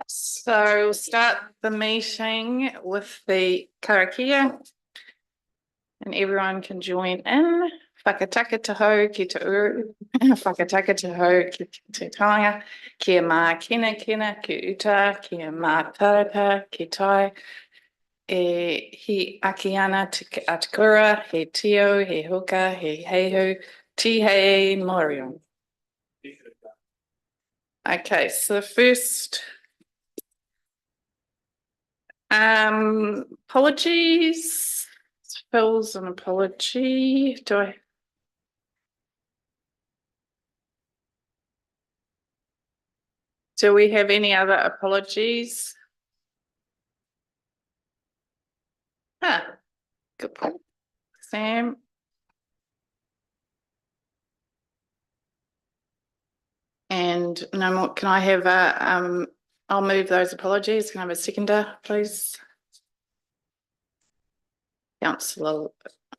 So we'll start the meeting with the karakia, and everyone can join in. Whakataka taho ki te uru, whakataka taho ki te taonga, kia mā kina kina ki uta, kia mā tarata ki tai, he aki ana te atakura, he tio, he hoka, he heihu, ti hei morion. Okay, so the first apologies. Phil's an apology. Do we have any other apologies? Good point. Sam. And no more. Can I have I'll move those apologies. Can I have a seconder, please? Councillor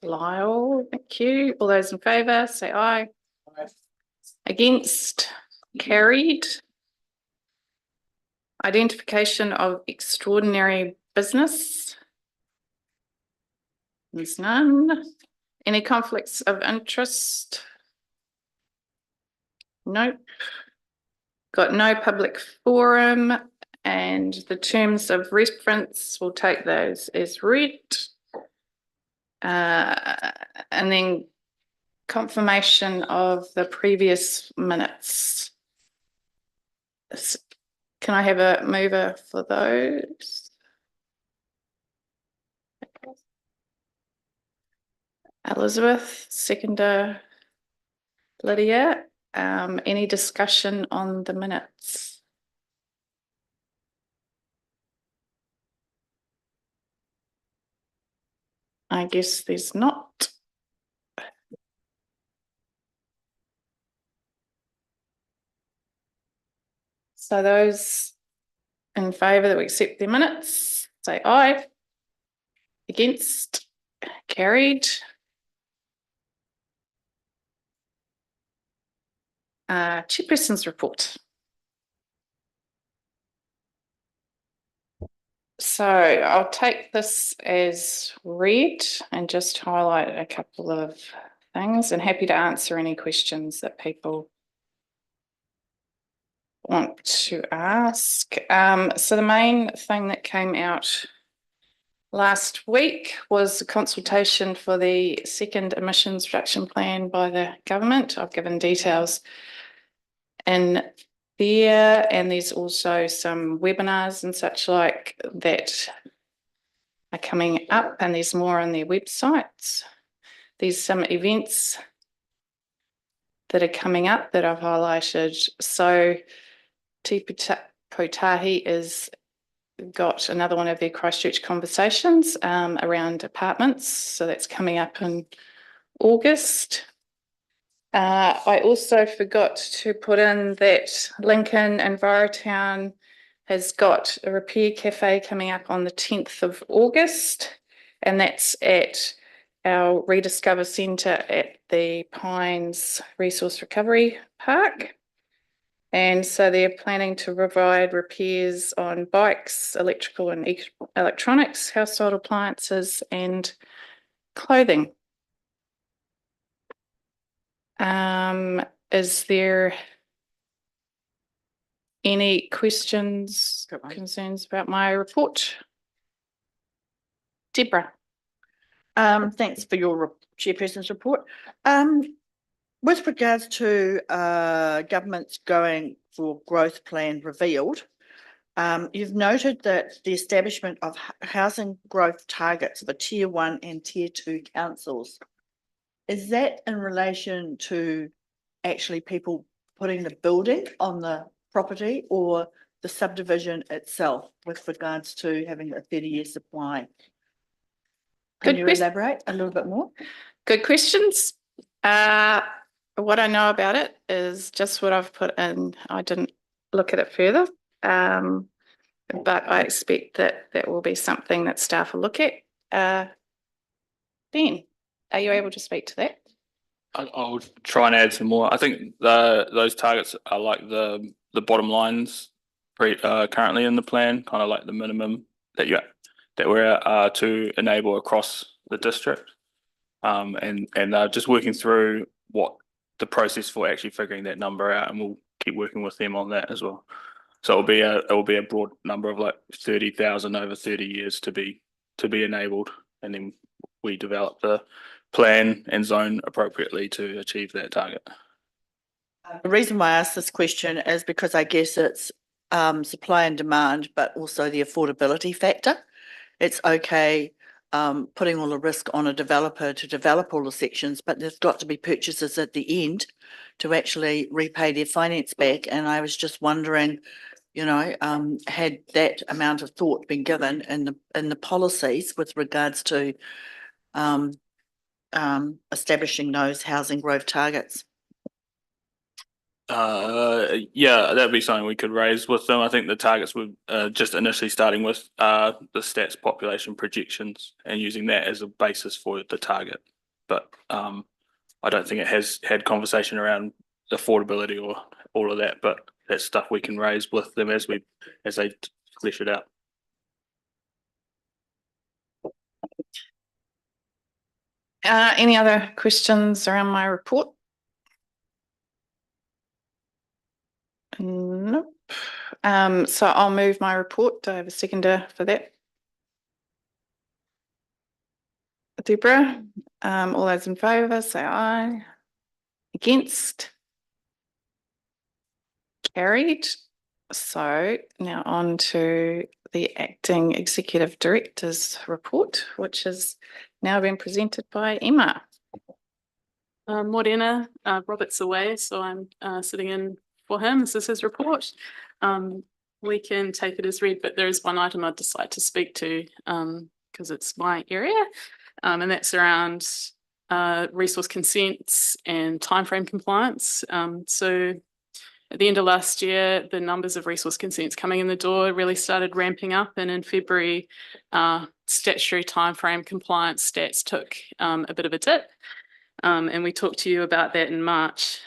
Lyle, thank you. All those in favour, say aye. Aye. Against? Carried. Identification of extraordinary business. There's none. Any conflicts of interest? Nope. Got no public forum, and the terms of reference, we'll take those as read. And then confirmation of the previous minutes. Can I have a mover for those? Elizabeth, seconder, Lydia. Any discussion on the minutes? I guess there's not. So those in favour that we accept the minutes, say aye. Against? Carried. Chairperson's report. So I'll take this as read and just highlight a couple of things, and happy to answer any questions that people want to ask. So the main thing that came out last week was a consultation for the second emissions reduction plan by the government. I've given details in there, and there's also some webinars and such like that are coming up, and there's more on their websites. There's some events that are coming up that I've highlighted. So Te Potahi is got another one of their Christchurch conversations around apartments. So that's coming up in August. I also forgot to put in that Lincoln and Envirotown has got a repair cafe coming up on the 10th of August, and that's at our Rediscover Centre at the Pines Resource Recovery Park. And so they're planning to provide repairs on bikes, electrical and electronics, household appliances, and clothing. Is there any questions, concerns about my report? Deborah. Thanks for your chairperson's report. With regards to governments going for growth plan revealed, you've noted that the establishment of housing growth targets for tier 1 and tier 2 councils, is that in relation to actually people putting the building on the property or the subdivision itself with regards to having a 30-year supply? Can you elaborate a little bit more? Good questions. What I know about it is just what I've put in. I didn't look at it further, but I expect that that will be something that staff will look at. Ben, are you able to speak to that? I'll try and add some more. I think those targets are like the bottom lines currently in the plan, kind of like the minimum that we're to enable across the district. And just working through what the process for actually figuring that number out, and we'll keep working with them on that as well. So it will be a broad number of like 30,000 over 30 years to be enabled, and then we develop the plan and zone appropriately to achieve that target. The reason why I asked this question is because I guess it's supply and demand, but also the affordability factor. It's okay putting all the risk on a developer to develop all the sections, but there's got to be purchases at the end to actually repay their finance back. And I was just wondering, you know, had that amount of thought been given in the policies with regards to establishing those housing growth targets? Yeah, that'd be something we could raise with them. I think the targets were just initially starting with the stats population projections and using that as a basis for the target. But I don't think it has had conversation around affordability or all of that, but that's stuff we can raise with them as they flesh it out. Any other questions around my report? Nope. So I'll move my report. Do I have a seconder for that? Deborah, all those in favour, say aye. Against? Carried. So now on to the Acting Executive Director's report, which has now been presented by Emma. Morena, Robert's away, so I'm sitting in for him. This is his report. We can take it as read, but there is one item I'd just like to speak to because it's my area, and that's around resource consents and timeframe compliance. So at the end of last year, the numbers of resource consents coming in the door really started ramping up, and in February, statutory timeframe compliance stats took a bit of a dip. And we talked to you about that in March.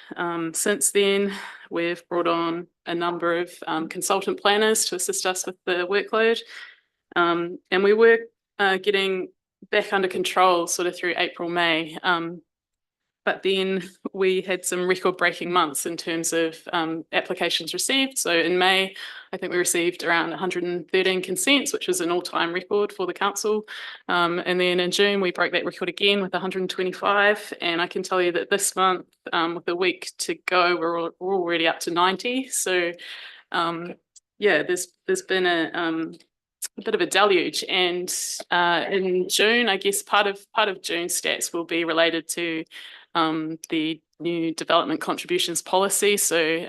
Since then, we've brought on a number of consultant planners to assist us with the workload. And we were getting back under control sort of through April, May. But then we had some record-breaking months in terms of applications received. So in May, I think we received around 113 consents, which was an all-time record for the council. And then in June, we broke that record again with 125. And I can tell you that this month, with a week to go, we're already up to 90. So yeah, there's been a bit of a deluge. And in June, I guess part of June stats will be related to the new development contributions policy. So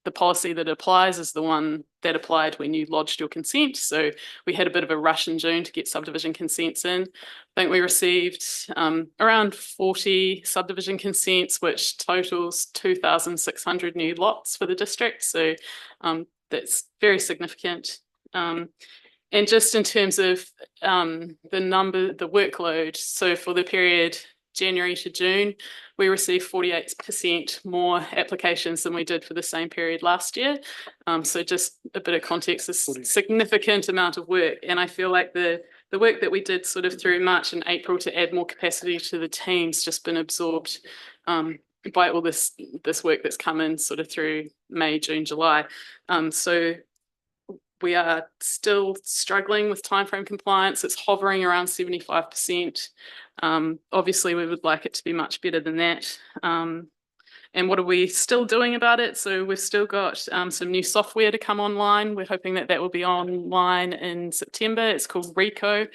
the policy that applies is the one that applied when you lodged your consent. So we had a bit of a rush in June to get subdivision consents in. I think we received around 40 subdivision consents, which totals 2,600 new lots for the district. So that's very significant. And just in terms of the workload, so for the period January to June, we received 48% more applications than we did for the same period last year. So just a bit of context, a significant amount of work. And I feel like the work that we did sort of through March and April to add more capacity to the team's just been absorbed by all this work that's come in sort of through May, June, July. So we are still struggling with timeframe compliance. It's hovering around 75%. Obviously, we would like it to be much better than that. And what are we still doing about it? So we've still got some new software to come online. We're hoping that that will be online in September. It's called Rico.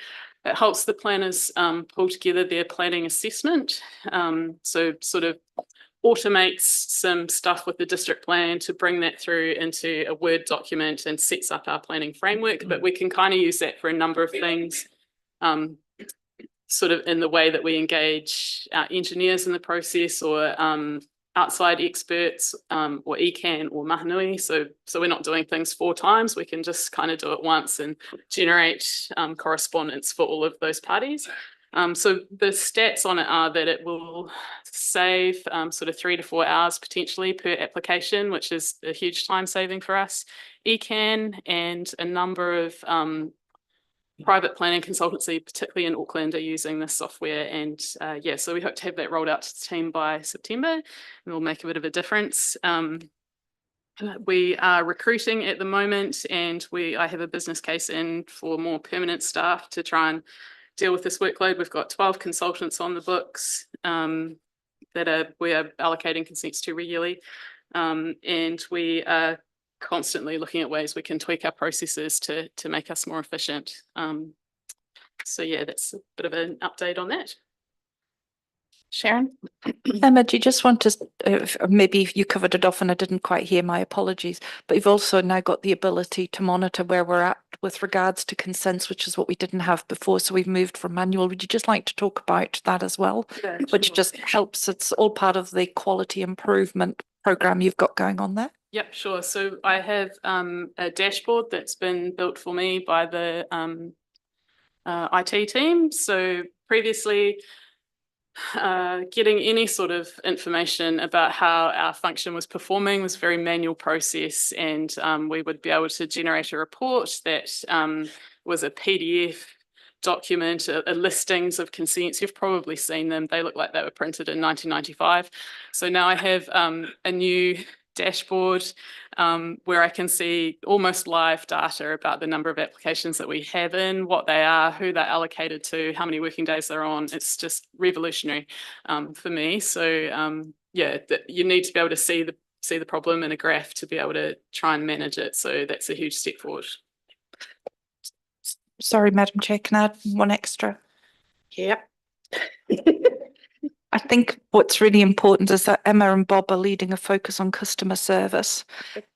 It helps the planners pull together their planning assessment. So sort of automates some stuff with the district plan to bring that through into a Word document and sets up our planning framework. But we can kind of use that for a number of things, sort of in the way that we engage our engineers in the process, or outside experts, or ECAN or Mahanui. So we're not doing things 4 times. We can just kind of do it once and generate correspondence for all of those parties. So the stats on it are that it will save sort of 3 to 4 hours potentially per application, which is a huge time saving for us. ECAN and a number of private planning consultancy, particularly in Auckland, are using this software. And yeah, so we hope to have that rolled out to the team by September, and we'll make a bit of a difference. We are recruiting at the moment, and I have a business case in for more permanent staff to try and deal with this workload. We've got 12 consultants on the books that we are allocating consents to regularly, and we are constantly looking at ways we can tweak our processes to make us more efficient. So yeah, that's a bit of an update on that. Sharon? Emma, do you just want to, maybe if you covered it off and I didn't quite hear, my apologies, but you've also now got the ability to monitor where we're at with regards to consents, which is what we didn't have before. So we've moved from manual. Would you just like to talk about that as well? Yeah, Which sure. just helps. It's all part of the quality improvement program you've got going on there. Yep, sure. So I have a dashboard that's been built for me by the IT team. So previously, getting any sort of information about how our function was performing was a very manual process, and we would be able to generate a report that was a PDF document, a listings of consents. You've probably seen them. They look like they were printed in 1995. So now I have a new dashboard where I can see almost live data about the number of applications that we have in, what they are, who they're allocated to, how many working days they're on. It's just revolutionary for me. So yeah, you need to be able to see the problem in a graph to be able to try and manage it. So that's a huge step forward. Sorry, Madam Chair, can I add one extra? Yep. I think what's really important is that Emma and Bob are leading a focus on customer service.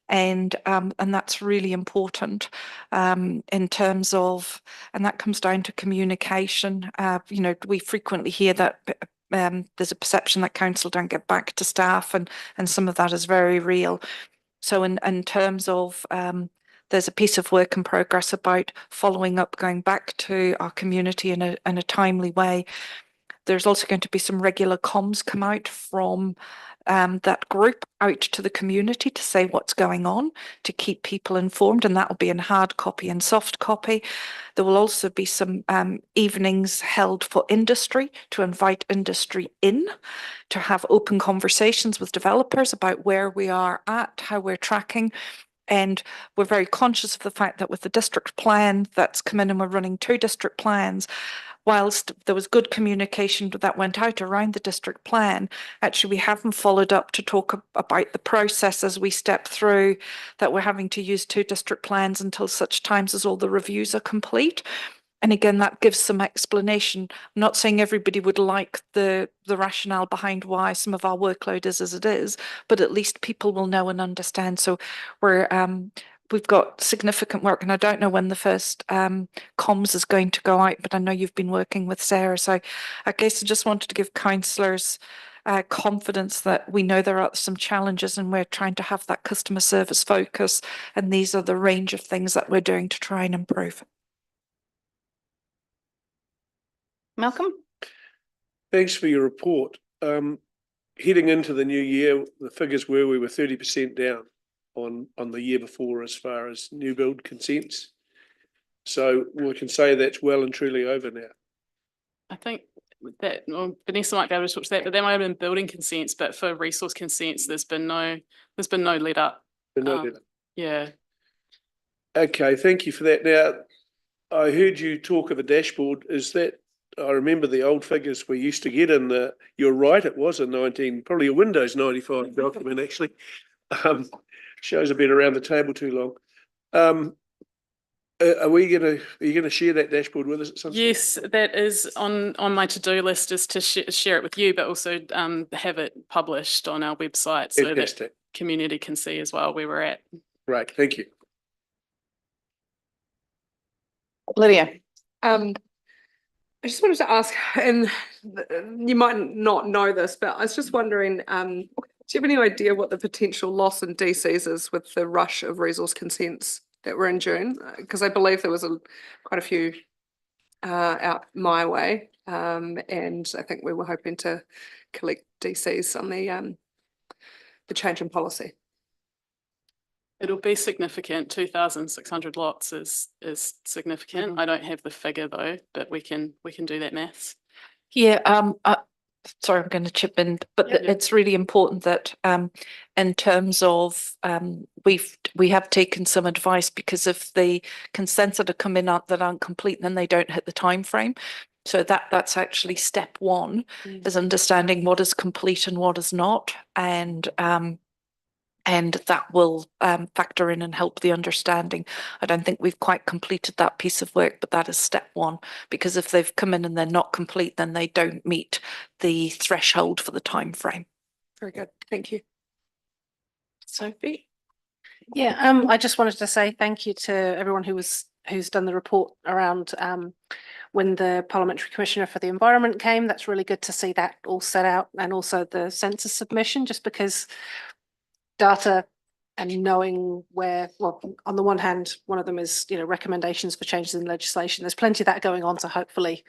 And that's really important in terms of, and that comes down to communication. You know, we frequently hear that there's a perception that council don't get back to staff, and some of that is very real. So in terms of there's a piece of work in progress about following up, going back to our community in a timely way. There's also going to be some regular comms come out from that group out to the community to say what's going on, to keep people informed, and that will be in hard copy and soft copy. There will also be some evenings held for industry, to invite industry in, to have open conversations with developers about where we are at, how we're tracking. And we're very conscious of the fact that with the district plan that's come in, and we're running 2 district plans, whilst there was good communication that went out around the district plan, actually we haven't followed up to talk about the process as we step through, that we're having to use 2 district plans until such times as all the reviews are complete. And again, that gives some explanation. I'm not saying everybody would like the rationale behind why some of our workload is as it is, but at least people will know and understand. So we've got significant work, and I don't know when the first comms is going to go out, but I know you've been working with Sarah. So I guess I just wanted to give councillors confidence that we know there are some challenges, and we're trying to have that customer service focus. And these are the range of things that we're doing to try and improve. Malcolm? Thanks for your report. Heading into the new year, the figures were we were 30% down on the year before as far as new build consents. So we can say that's well and truly over now. I think that, well, Vanessa might be able to talk to that, but there might have been building consents, but for resource consents, there's been no let up. Yeah. Okay, thank you for that. Now, I heard you talk of a dashboard. Is that, I remember the old figures we used to get in you're right, it was a probably a Windows 95 document actually. Shows I've been around the table too long. Are you going to share that dashboard with us at some Yes, that is on my to-do list, is to share it with you, but also have it published on our website so that community can see as well where we're at. Right, thank you. Lydia? I just wanted to ask, and you might not know this, but I was just wondering, do you have any idea what the potential loss in DCs is with the rush of resource consents that were in June? Because I believe there was quite a few out my way. And I think we were hoping to collect DCs on the change in policy. It'll be significant. 2,600 lots is significant. I don't have the figure though, but we can do that maths. Yeah, sorry, I'm going to chip in, but Yeah. it's really important that in terms of we have taken some advice, because if the consents that have come in that aren't complete, then they don't hit the time frame. So that's actually step one, is understanding what is complete and what is not, and that will factor in and help the understanding. I don't think we've quite completed that piece of work, but that is step one, because if they've come in and they're not complete, then they don't meet the threshold for the time frame. Very good. Thank you. Sophie? Yeah, I just wanted to say thank you to everyone who's done the report around when the Parliamentary Commissioner for the Environment came. That's really good to see that all set out, and also the census submission, just because data and knowing where, well, on the one hand, one of them is, recommendations for changes in legislation. There's plenty of that going on, so hopefully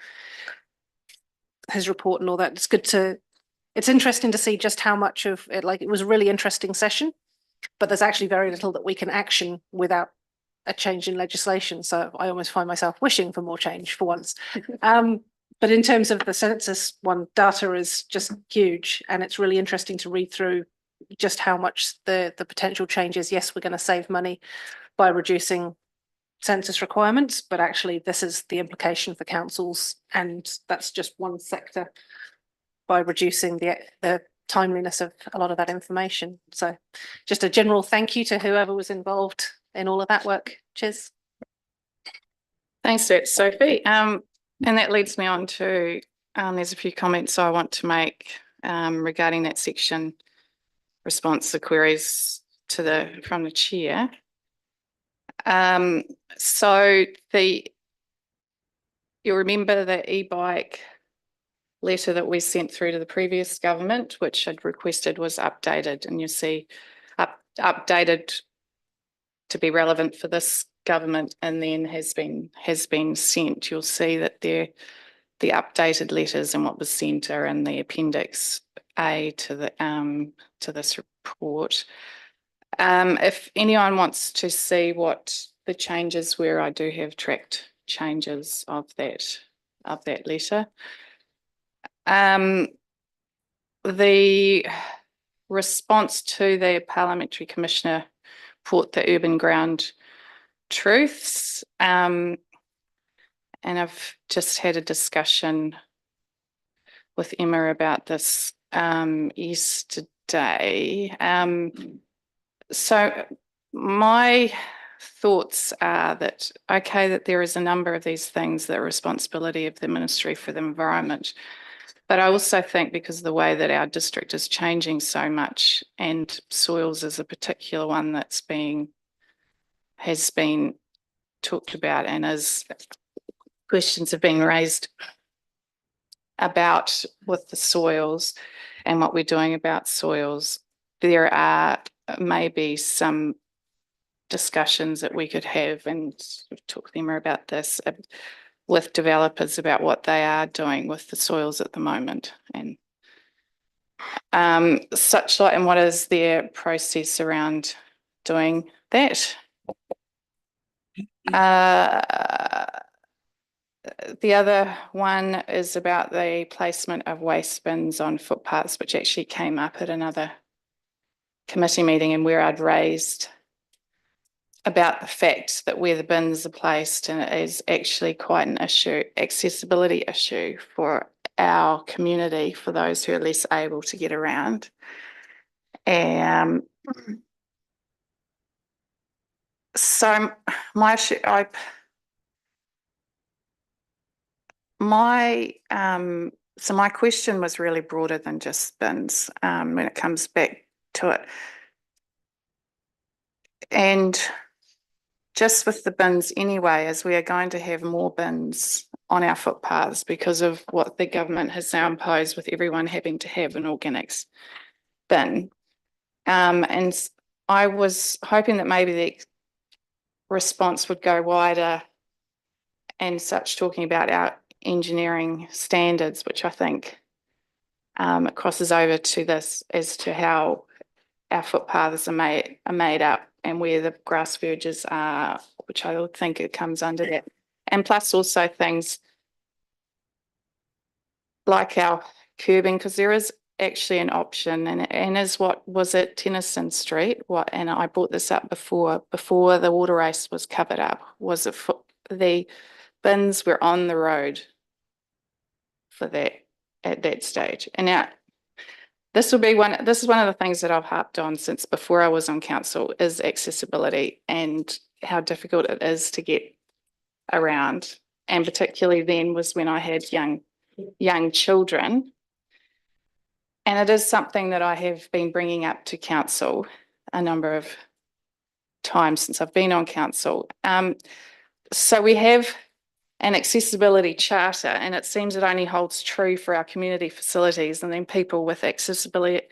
his report and all that, it's interesting to see just how much of it, like, it was a really interesting session, but there's actually very little that we can action without a change in legislation. So I almost find myself wishing for more change for once. But in terms of the census one, data is just huge, and it's really interesting to read through just how much the potential changes. Yes, we're going to save money by reducing census requirements, but actually this is the implication for councils, and that's just one sector, by reducing the timeliness of a lot of that information. So just a general thank you to whoever was involved in all of that work. Cheers. Thanks to Sophie. And that leads me on to, there's a few comments I want to make regarding that section, response to queries from the chair. So you'll remember the e-bike letter that we sent through to the previous government, which I'd requested was updated, and you see updated to be relevant for this government, and then has been sent. You'll see that the updated letters and what was sent are in the appendix A to this report. If anyone wants to see what the changes were, I do have tracked changes of that letter. The response to the Parliamentary Commissioner put the urban ground truths, and I've just had a discussion with Emma about this yesterday. So my thoughts are that, okay, that there is a number of these things that are responsibility of the Ministry for the Environment. But I also think, because of the way that our district is changing so much, and soils is a particular one has been talked about, and as questions have been raised about with the soils and what we're doing about soils, there are maybe some discussions that we could have, and talk to them about this, with developers about what they are doing with the soils at the moment, and such like, and what is their process around doing that. The other one is about the placement of waste bins on footpaths, which actually came up at another committee meeting, and where I'd raised about the fact that where the bins are placed, and it is actually quite an issue, accessibility issue for our community, for those who are less able to get around. So my question was really broader than just bins when it comes back to it. And just with the bins anyway, as we are going to have more bins on our footpaths because of what the government has now imposed, with everyone having to have an organics bin. And I was hoping that maybe the response would go wider and such, talking about our engineering standards, which I think it crosses over to this as to how our footpaths are made up and where the grass verges are, which I would think it comes under that. And plus also things like our curbing, because there is actually an option and is what was it Tennyson Street? And I brought this up before the water race was covered up, was it the bins were on the road for that at that stage. And now this is one of the things that I've harped on since before I was on council is accessibility and how difficult it is to get around. And particularly then was when I had young children. And it is something that I have been bringing up to council a number of times since I've been on council. So we have an accessibility charter, and it seems it only holds true for our community facilities, and then people with accessibility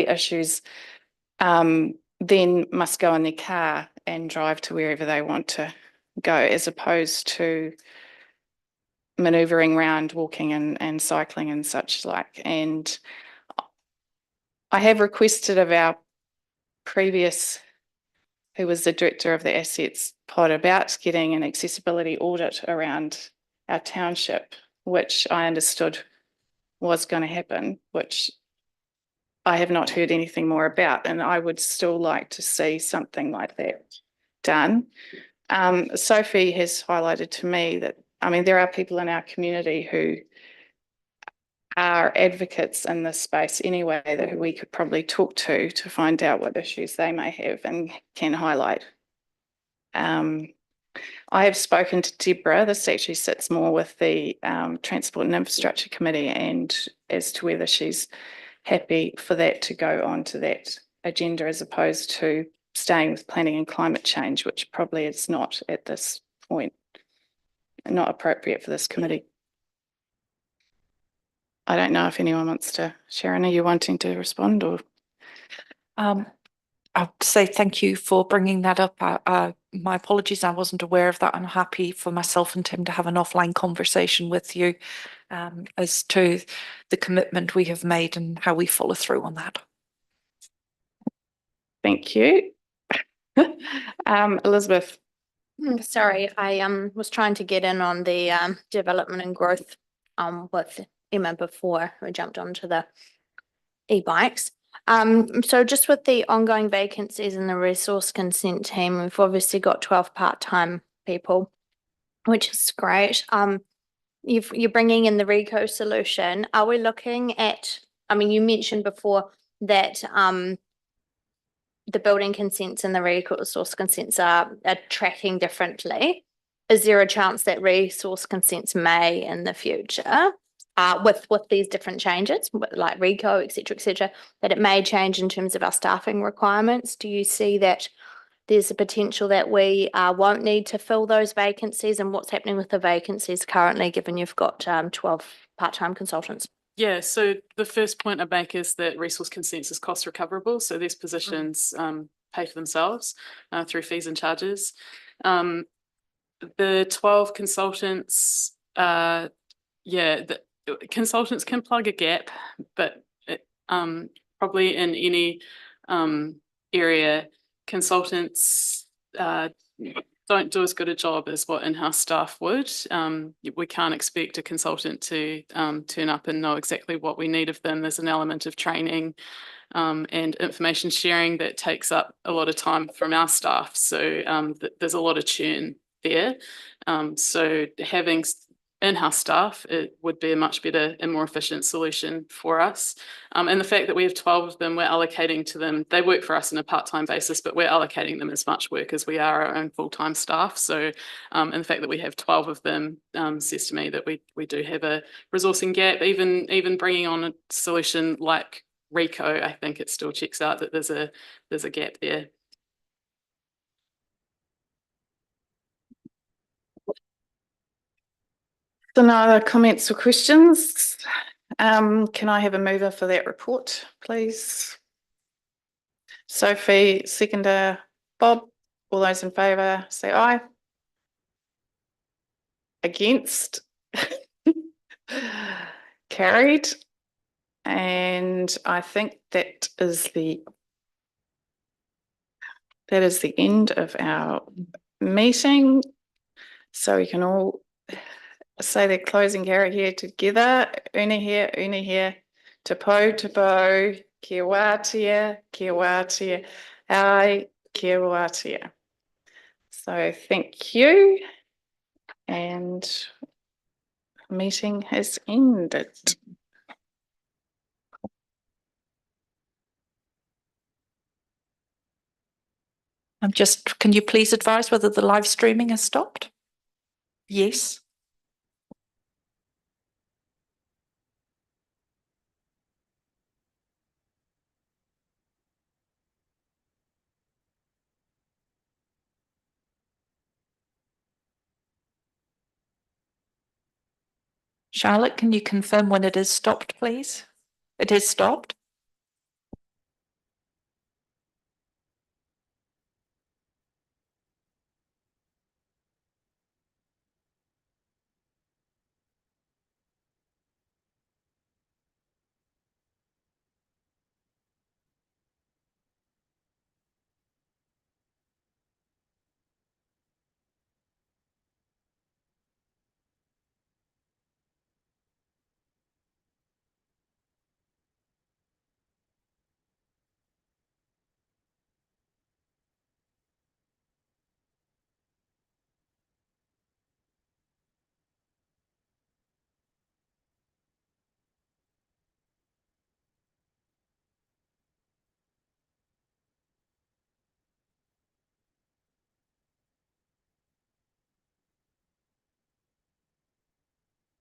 issues then must go in their car and drive to wherever they want to go, as opposed to manoeuvring around, walking and cycling and such like. And I have requested of our previous, who was the director of the assets pod, about getting an accessibility audit around our township, which I understood was going to happen, which I have not heard anything more about. And I would still like to see something like that done. Sophie has highlighted to me that, I mean, there are people in our community who are advocates in this space anyway that we could probably talk to find out what issues they may have and can highlight. I have spoken to Deborah. This actually sits more with the Transport and Infrastructure Committee, and as to whether she's happy for that to go onto that agenda as opposed to staying with planning and climate change, which probably is not at this point, not appropriate for this committee. I don't know if anyone wants to. Sharon, are you wanting to respond or? I'll say thank you for bringing that up. My apologies, I wasn't aware of that. I'm happy for myself and Tim to have an offline conversation with you as to the commitment we have made and how we follow through on that. Thank you. Elizabeth. Sorry, I was trying to get in on the development and growth with Emma before we jumped onto the e-bikes. So just with the ongoing vacancies in the resource consent team, we've obviously got 12 part-time people, which is great. You're bringing in the RECO solution. Are we looking at, I mean, you mentioned before that the building consents and the resource consents are tracking differently. Is there a chance that resource consents may in the future, with these different changes, like RECO, et cetera, that it may change in terms of our staffing requirements? Do you see that there's a potential that we won't need to fill those vacancies, and what's happening with the vacancies currently, given you've got 12 part-time consultants? Yeah, so the first point I make is that resource consents is cost recoverable. So these positions pay for themselves through fees and charges. The 12 consultants, the consultants can plug a gap, but probably in any area, consultants don't do as good a job as what in-house staff would. We can't expect a consultant to turn up and know exactly what we need of them. There's an element of training and information sharing that takes up a lot of time from our staff. So there's a lot of churn there. So having in-house staff, it would be a much better and more efficient solution for us. And the fact that we have 12 of them, we're allocating to them, they work for us on a part-time basis, but we're allocating them as much work as we are our own full-time staff. So, and the fact that we have 12 of them says to me that we do have a resourcing gap. Even bringing on a solution like RECO, I think it still checks out that there's a gap there. So no other comments or questions? Can I have a mover for that report, please? Sophie, seconder. Bob, all those in favour say aye. Against? Carried. And I think that is the end of our meeting. So we can all say the closing kara here together. Una here, te po, kia wātia, ai, kia wātia. So thank you. And meeting has ended. Can you please advise whether the live streaming has stopped? Yes. Charlotte, can you confirm when it is stopped, please? It is stopped.